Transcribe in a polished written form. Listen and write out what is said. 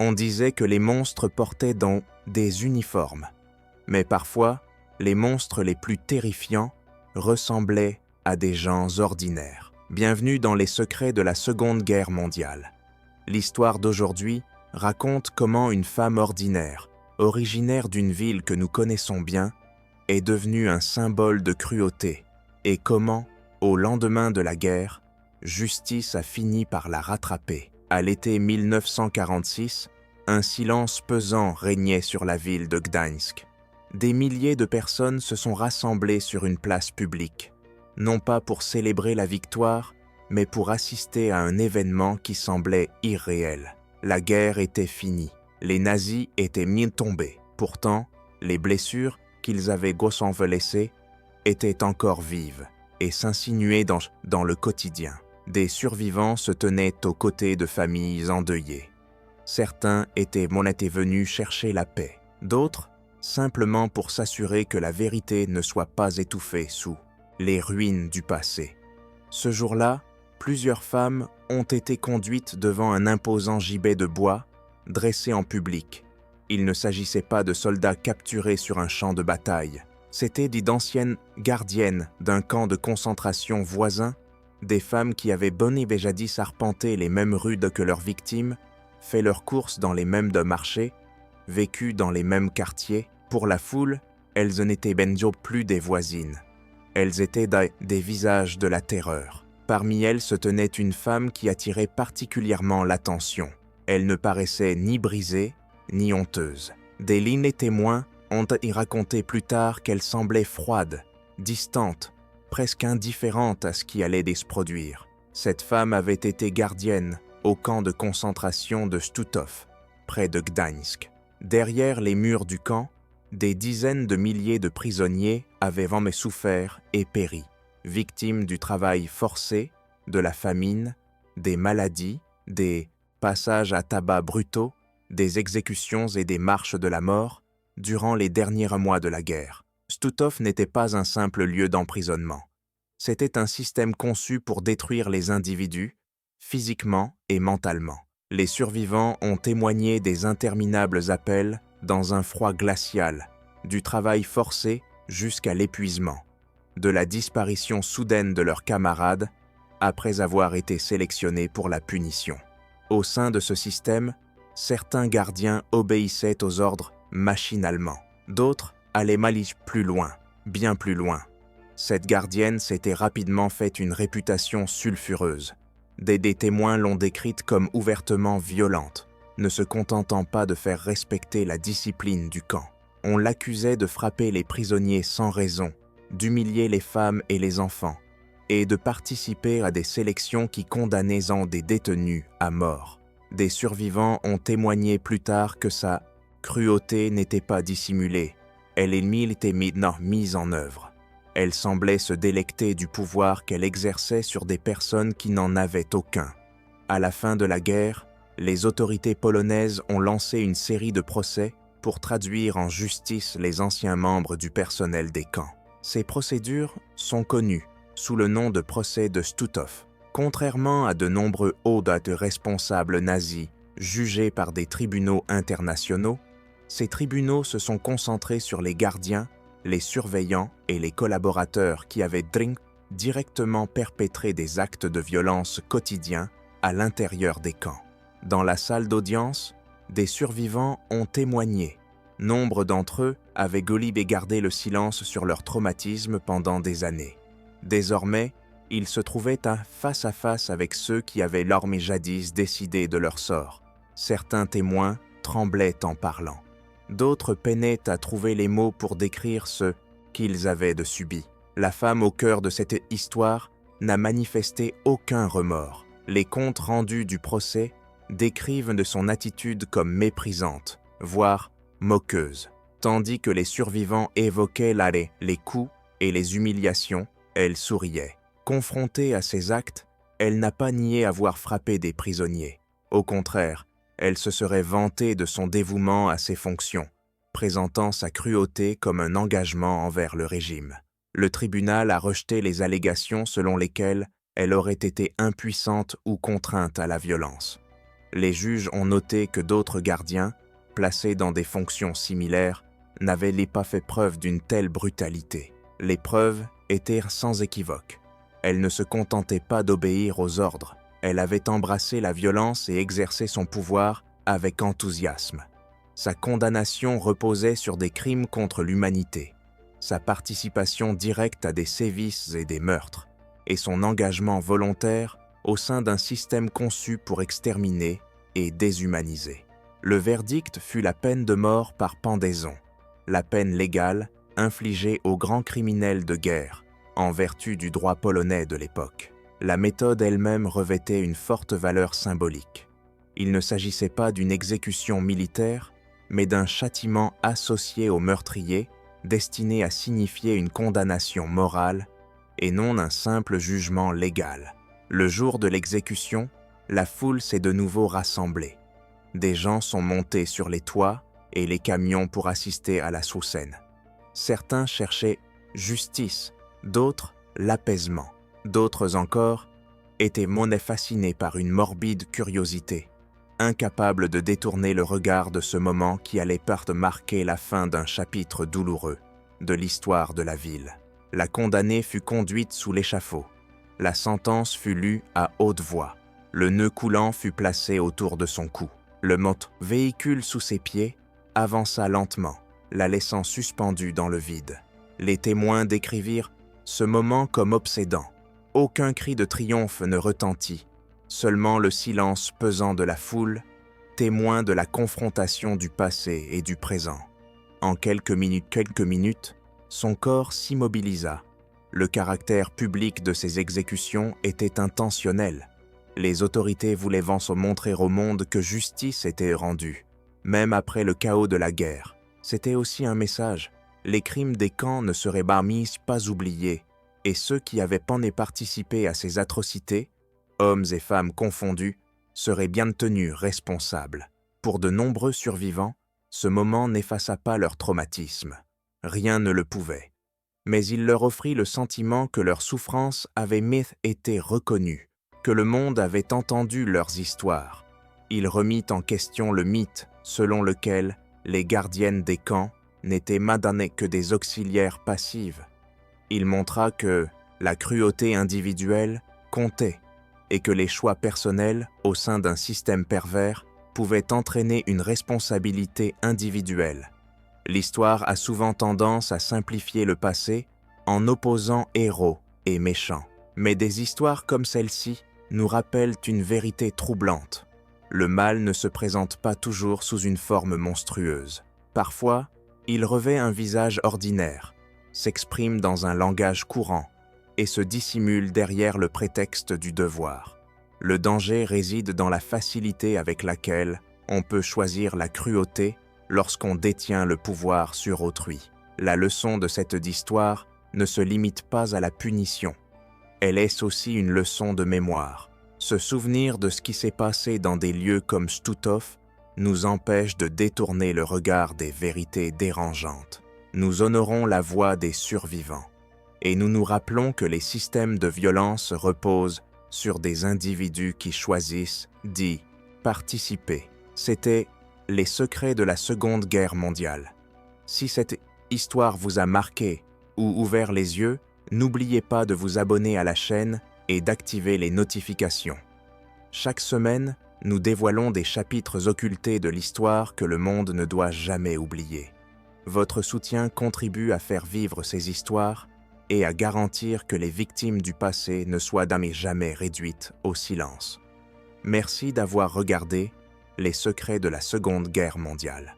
On disait que les monstres portaient dans des uniformes, mais parfois, les monstres les plus terrifiants ressemblaient à des gens ordinaires. Bienvenue dans les secrets de la Seconde Guerre mondiale. L'histoire d'aujourd'hui raconte comment une femme ordinaire, originaire d'une ville que nous connaissons bien, est devenue un symbole de cruauté et comment, au lendemain de la guerre, justice a fini par la rattraper. À l'été 1946, un silence pesant régnait sur la ville de Gdańsk. Des milliers de personnes se sont rassemblées sur une place publique, non pas pour célébrer la victoire, mais pour assister à un événement qui semblait irréel. La guerre était finie, les nazis étaient mis tombés. Pourtant, les blessures qu'ils avaient laissées étaient encore vives et s'insinuaient dans le quotidien. Des survivants se tenaient aux côtés de familles endeuillées. Certains étaient venus chercher la paix, d'autres simplement pour s'assurer que la vérité ne soit pas étouffée sous les ruines du passé. Ce jour-là, plusieurs femmes ont été conduites devant un imposant gibet de bois dressé en public. Il ne s'agissait pas de soldats capturés sur un champ de bataille. C'étaient d'anciennes gardiennes d'un camp de concentration voisin, des femmes qui avaient jadis arpenté les mêmes rues que leurs victimes, fait leurs courses dans les mêmes marchés, vécu dans les mêmes quartiers. Pour la foule, elles n'étaient plus des voisines. Elles étaient des visages de la terreur. Parmi elles se tenait une femme qui attirait particulièrement l'attention. Elle ne paraissait ni brisée, ni honteuse. Des lignes témoins ont y raconté plus tard qu'elle semblait froide, distante, presque indifférente à ce qui allait se produire. Cette femme avait été gardienne au camp de concentration de Stutów, près de Gdańsk. Derrière les murs du camp, des dizaines de milliers de prisonniers avaient souffert et péri, victimes du travail forcé, de la famine, des maladies, des passages à tabac brutaux, des exécutions et des marches de la mort durant les derniers mois de la guerre. Stutów n'était pas un simple lieu d'emprisonnement. C'était un système conçu pour détruire les individus, physiquement et mentalement. Les survivants ont témoigné des interminables appels dans un froid glacial, du travail forcé jusqu'à l'épuisement, de la disparition soudaine de leurs camarades après avoir été sélectionnés pour la punition. Au sein de ce système, certains gardiens obéissaient aux ordres machinalement. D'autres allaient plus loin, bien plus loin. Cette gardienne s'était rapidement fait une réputation sulfureuse. Des témoins l'ont décrite comme ouvertement violente, ne se contentant pas de faire respecter la discipline du camp. On l'accusait de frapper les prisonniers sans raison, d'humilier les femmes et les enfants, et de participer à des sélections qui condamnaient des détenus à mort. Des survivants ont témoigné plus tard que sa cruauté n'était pas dissimulée, elle était mise en œuvre. Elle semblait se délecter du pouvoir qu'elle exerçait sur des personnes qui n'en avaient aucun. À la fin de la guerre, les autorités polonaises ont lancé une série de procès pour traduire en justice les anciens membres du personnel des camps. Ces procédures sont connues sous le nom de procès de Stutów. Contrairement à de nombreux hauts responsables nazis jugés par des tribunaux internationaux, ces tribunaux se sont concentrés sur les gardiens, les surveillants et les collaborateurs qui avaient directement perpétré des actes de violence quotidiens à l'intérieur des camps. Dans la salle d'audience, des survivants ont témoigné. Nombre d'entre eux avaient gardé le silence sur leur traumatisme pendant des années. Désormais, ils se trouvaient face à face avec ceux qui avaient jadis décidé de leur sort. Certains témoins tremblaient en parlant. D'autres peinaient à trouver les mots pour décrire ce qu'ils avaient subi. La femme au cœur de cette histoire n'a manifesté aucun remords. Les comptes rendus du procès décrivent de son attitude comme méprisante, voire moqueuse. Tandis que les survivants évoquaient les coups et les humiliations, elle souriait. Confrontée à ces actes, elle n'a pas nié avoir frappé des prisonniers. Au contraire, elle se serait vantée de son dévouement à ses fonctions, présentant sa cruauté comme un engagement envers le régime. Le tribunal a rejeté les allégations selon lesquelles elle aurait été impuissante ou contrainte à la violence. Les juges ont noté que d'autres gardiens, placés dans des fonctions similaires, n'avaient pas fait preuve d'une telle brutalité. Les preuves étaient sans équivoque. Elle ne se contentait pas d'obéir aux ordres. Elle avait embrassé la violence et exercé son pouvoir avec enthousiasme. Sa condamnation reposait sur des crimes contre l'humanité, sa participation directe à des sévices et des meurtres, et son engagement volontaire au sein d'un système conçu pour exterminer et déshumaniser. Le verdict fut la peine de mort par pendaison, la peine légale infligée aux grands criminels de guerre, en vertu du droit polonais de l'époque. La méthode elle-même revêtait une forte valeur symbolique. Il ne s'agissait pas d'une exécution militaire, mais d'un châtiment associé au meurtrier, destiné à signifier une condamnation morale et non un simple jugement légal. Le jour de l'exécution, la foule s'est de nouveau rassemblée. Des gens sont montés sur les toits et les camions pour assister à la scène. Certains cherchaient justice, d'autres l'apaisement. D'autres encore étaient fascinés par une morbide curiosité, incapables de détourner le regard de ce moment qui allait marquer la fin d'un chapitre douloureux de l'histoire de la ville. La condamnée fut conduite sous l'échafaud. La sentence fut lue à haute voix. Le nœud coulant fut placé autour de son cou. Le véhicule sous ses pieds avança lentement, la laissant suspendue dans le vide. Les témoins décrivirent ce moment comme obsédant. Aucun cri de triomphe ne retentit, seulement le silence pesant de la foule, témoin de la confrontation du passé et du présent. En quelques minutes, son corps s'immobilisa. Le caractère public de ces exécutions était intentionnel. Les autorités voulaient montrer au monde que justice était rendue, même après le chaos de la guerre. C'était aussi un message. Les crimes des camps ne seraient pas oubliés, et ceux qui avaient participé à ces atrocités, hommes et femmes confondus, seraient bien tenus responsables. Pour de nombreux survivants, ce moment n'effaça pas leur traumatisme. Rien ne le pouvait. Mais il leur offrit le sentiment que leur souffrance avait été reconnue, que le monde avait entendu leurs histoires. Il remit en question le mythe selon lequel les gardiennes des camps n'étaient madamées que des auxiliaires passives. Il montra que la cruauté individuelle comptait et que les choix personnels au sein d'un système pervers pouvaient entraîner une responsabilité individuelle. L'histoire a souvent tendance à simplifier le passé en opposant héros et méchants. Mais des histoires comme celle-ci nous rappellent une vérité troublante. Le mal ne se présente pas toujours sous une forme monstrueuse. Parfois, il revêt un visage ordinaire, s'exprime dans un langage courant et se dissimule derrière le prétexte du devoir. Le danger réside dans la facilité avec laquelle on peut choisir la cruauté lorsqu'on détient le pouvoir sur autrui. La leçon de cette histoire ne se limite pas à la punition. Elle est aussi une leçon de mémoire. Se souvenir de ce qui s'est passé dans des lieux comme Stutthof nous empêche de détourner le regard des vérités dérangeantes. Nous honorons la voix des survivants et nous nous rappelons que les systèmes de violence reposent sur des individus qui choisissent d'y participer. C'était les secrets de la Seconde Guerre mondiale. Si cette histoire vous a marqué ou ouvert les yeux, n'oubliez pas de vous abonner à la chaîne et d'activer les notifications. Chaque semaine, nous dévoilons des chapitres occultés de l'histoire que le monde ne doit jamais oublier. Votre soutien contribue à faire vivre ces histoires et à garantir que les victimes du passé ne soient jamais réduites au silence. Merci d'avoir regardé Les secrets de la Seconde Guerre mondiale.